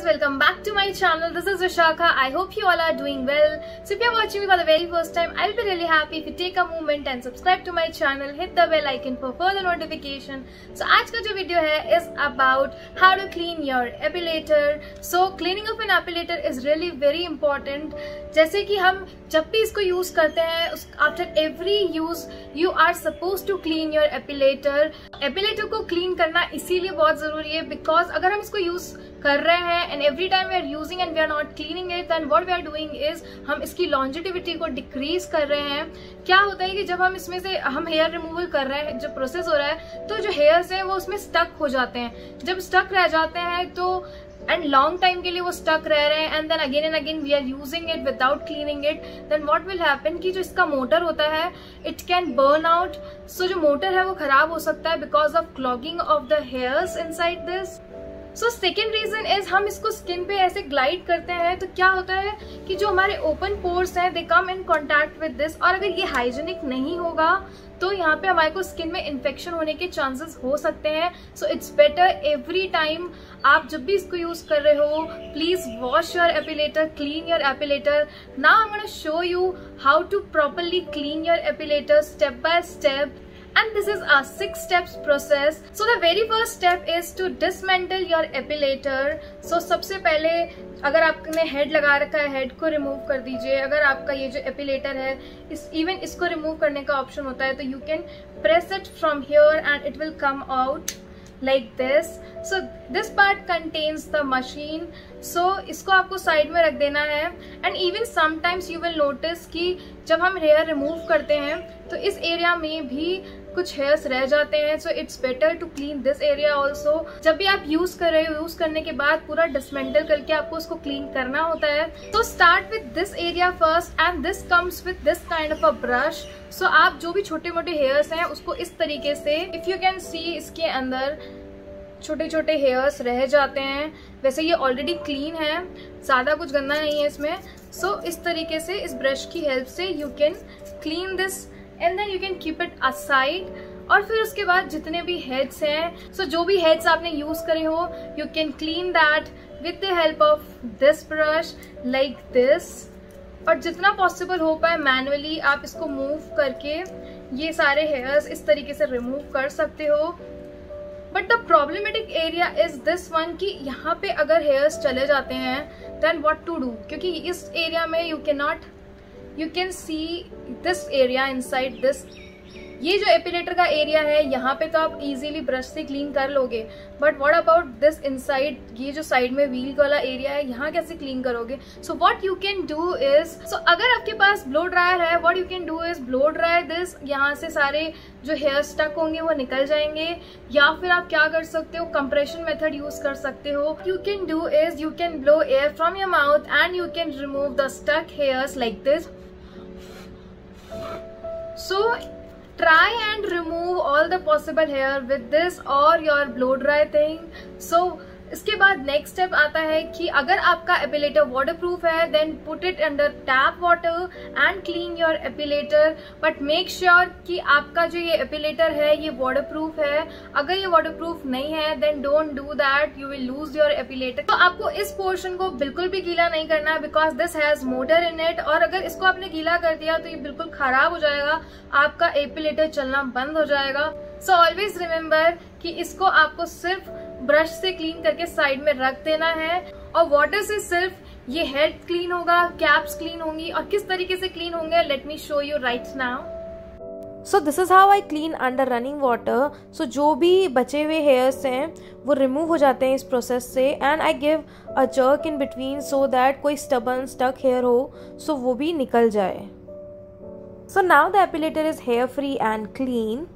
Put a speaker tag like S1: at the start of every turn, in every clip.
S1: welcome back to my channel. This is Vishakha. I hope you all are doing well. So if you're watching me for the very first time, I'll be really happy if you take a moment and subscribe to my channel, hit the bell icon for further notification. So आज का जो video है is about how to clean your epilator. So cleaning of an epilator is really very important. जैसे कि हम जब भी इसको यूज करते हैं, after every use you are supposed to clean your epilator. Epilator को clean करना इसीलिए बहुत जरूरी है because अगर हम इसको यूज कर रहे हैं and every time we are using and we are not cleaning it, then what we are doing is हम इसकी longevity को decrease कर रहे हैं. क्या होता है कि जब हम इसमें से हम हेयर रिमूवल कर रहे हैं, जो प्रोसेस हो रहा है, तो जो हेयर्स हैं वो उसमें स्टक हो जाते हैं. जब स्टक रह जाते हैं तो एंड लॉन्ग टाइम के लिए वो स्टक रह रहे हैं and then again and again we are using it without cleaning it, then what will happen कि जो इसका मोटर होता है it can burn out. So जो मोटर है वो खराब हो सकता है because of clogging of the hairs inside this. So second reason is हम इसको स्किन पे ऐसे ग्लाइड करते हैं तो क्या होता है कि जो हमारे ओपन पोर्स हैं दे कम इन कॉन्टैक्ट विद दिस, और अगर ये हाइजीनिक नहीं होगा तो यहाँ पे हमारे को स्किन में इन्फेक्शन होने के चांसेस हो सकते हैं. So it's better every time आप जब भी इसको यूज कर रहे हो, please wash your epilator, clean your epilator. Now I am gonna show you how to properly clean your epilator step by step. And this is a 6 steps process. So the very first step is to dismantle your epilator. So सबसे पहले अगर आपने head लगा रखा है, head को remove कर दीजिए. अगर आपका ये जो एपिलेटर है इवन इसको रिमूव करने का ऑप्शन होता है तो you can press it from here and it will come out like this. So this part contains the machine. So इसको आपको साइड में रख देना है. And even sometimes you will notice कि जब हम हेयर रिमूव करते हैं तो इस एरिया में भी कुछ हेयर्स रह जाते हैं. So it's better to clean this area also. जब भी आप यूज कर रहे हो, यूज करने के बाद पूरा डिसमेंटल करके आपको उसको क्लीन करना होता है. तो start with this area first and this comes with this kind of a brush. So आप जो भी छोटे मोटे हेयर्स हैं उसको इस तरीके से, इफ यू कैन सी इसके अंदर छोटे छोटे हेयर्स रह जाते हैं. वैसे ये ऑलरेडी क्लीन है, ज्यादा कुछ गंदा नहीं है इसमें. सो इस तरीके से इस ब्रश की हेल्प से you can clean this and then you can keep it aside. और फिर उसके बाद जितने भी हेड्स हैं, सो जो भी हेड्स आपने यूज करे हो, you can clean that with the help of this brush like this. और जितना पॉसिबल हो पाए मैनुअली आप इसको मूव करके ये सारे हेयर्स इस तरीके से रिमूव कर सकते हो. But the problematic area is this one कि यहाँ पे अगर हेयर्स चले जाते हैं देन व्हाट टू डू, क्योंकि इस एरिया में you can see this area inside this. ये जो एपिलेटर का एरिया है यहाँ पे तो आप इजीली ब्रश से क्लीन कर लोगे, but what about this inside, ये जो साइड में व्हील वाला एरिया है यहाँ कैसे क्लीन करोगे. So what you can do is, so अगर आपके पास ब्लो ड्रायर है, what you can do is blow dry this. यहाँ से सारे जो हेयर स्टक होंगे वो निकल जाएंगे. या फिर आप क्या कर सकते हो, कंप्रेशन मेथड यूज कर सकते हो. You can do is you can blow air from your mouth and you can remove the stock hairs like this. So try and remove all the possible hair with this or your blow dry thing. So इसके बाद next step आता है कि अगर आपका epilator waterproof है then put it under tap water and clean your epilator. But make sure कि आपका जो ये एपिलेटर है ये वाटरप्रूफ है. अगर ये वाटरप्रूफ नहीं है then don't do that, you will lose your epilator. तो आपको इस पोर्शन को बिल्कुल भी गीला नहीं करना है because this has motor in it. और अगर इसको आपने गीला कर दिया तो ये बिल्कुल खराब हो जाएगा, आपका एपिलेटर चलना बंद हो जाएगा. सो ऑलवेज रिमेम्बर कि इसको आपको सिर्फ ब्रश से क्लीन करके साइड में रख देना है. और वाटर से सिर्फ ये हेड क्लीन होगा, कैप्स क्लीन होंगी. और किस तरीके से क्लीन होंगे let me show you right now.
S2: So this is how I clean under running water. So जो भी बचे हुए हेयर्स हैं वो रिमूव हो जाते हैं इस प्रोसेस से. And I give a jerk in between so that कोई स्टबर्न स्टक हेयर हो सो वो भी निकल जाए. So now the epilator is here free and clean.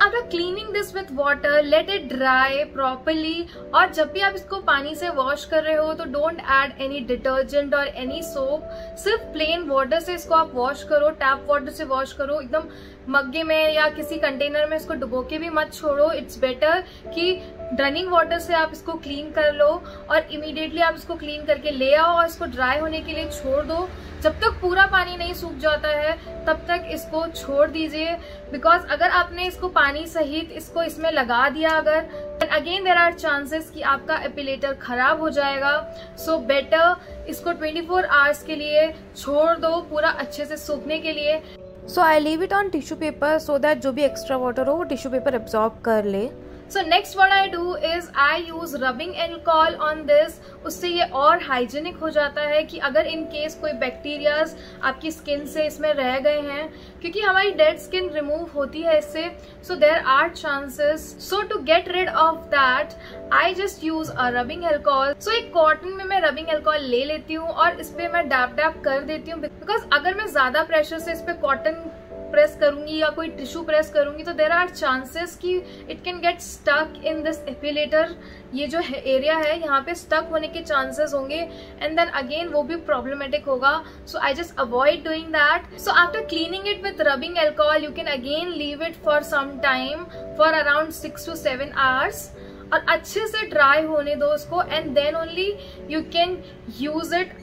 S1: After cleaning this with water, let it dry properly. और जब भी आप इसको पानी से वॉश कर रहे हो तो डोंट ऐड एनी डिटर्जेंट और एनी सोप. सिर्फ प्लेन वाटर से इसको आप वॉश करो, टैप वाटर से वॉश करो. एकदम मग्गे में या किसी कंटेनर में इसको डुबो के भी मत छोड़ो. इट्स बेटर कि रनिंग वाटर से आप इसको क्लीन कर लो और इमीडिएटली आप इसको क्लीन करके ले आओ और इसको ड्राई होने के लिए छोड़ दो. जब तक पूरा पानी नहीं सूख जाता है तब तक इसको छोड़ दीजिए. बिकॉज अगर आपने इसको पानी सहित इसको इसमें लगा दिया अगर अगेन देयर आर चांसेस कि आपका एपिलेटर खराब हो जाएगा. सो बेटर इसको 24 आवर्स के लिए छोड़ दो पूरा अच्छे से सूखने के लिए.
S2: So I leave it on tissue paper so that जो भी एक्स्ट्रा वाटर हो वो टिश्यू पेपर एब्जॉर्ब कर ले.
S1: So next what I do is I use rubbing alcohol on this. उससे ये और हाइजीनिक हो जाता है कि अगर इन केस कोई बैक्टीरियाज आपकी स्किन से इसमें रह गए हैं, क्योंकि हमारी डेड स्किन रिमूव होती है इससे. So there are chances. So to get rid of that I just use a rubbing alcohol. So एक कॉटन में मैं रबिंग अल्कोहल ले लेती हूँ और इस पे मैं डैप डैप कर देती हूँ, बिकॉज अगर मैं ज्यादा प्रेशर से इस पे कॉटन प्रेस करूंगी या कोई टिश्यू प्रेस करूंगी तो देयर आर चांसेस कि it can get stuck in this epilator. ये जो एरिया है यहाँ पे स्टक होने के चांसेस होंगे एंड देन अगेन वो भी प्रॉब्लमेटिक होगा. So I just avoid doing that. So after cleaning it with rubbing alcohol you can again leave it for some time for around 6 to 7 hours और अच्छे से dry होने दो उसको and then only you can use it.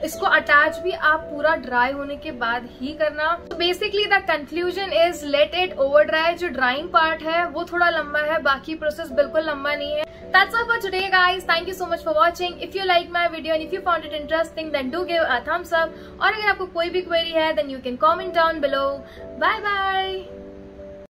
S1: इसको attach भी आप पूरा ड्राई होने के बाद ही करना. तो basically the conclusion is let it over dry. जो ड्राइंग पार्ट है वो थोड़ा लंबा है, बाकी प्रोसेस बिल्कुल लंबा नहीं है. That's all for today guys. Thank you so much for watching. If you like my video and if you found it interesting then do give a thumbs up. और अगर आपको कोई भी क्वेरी है then you can comment down below. Bye bye.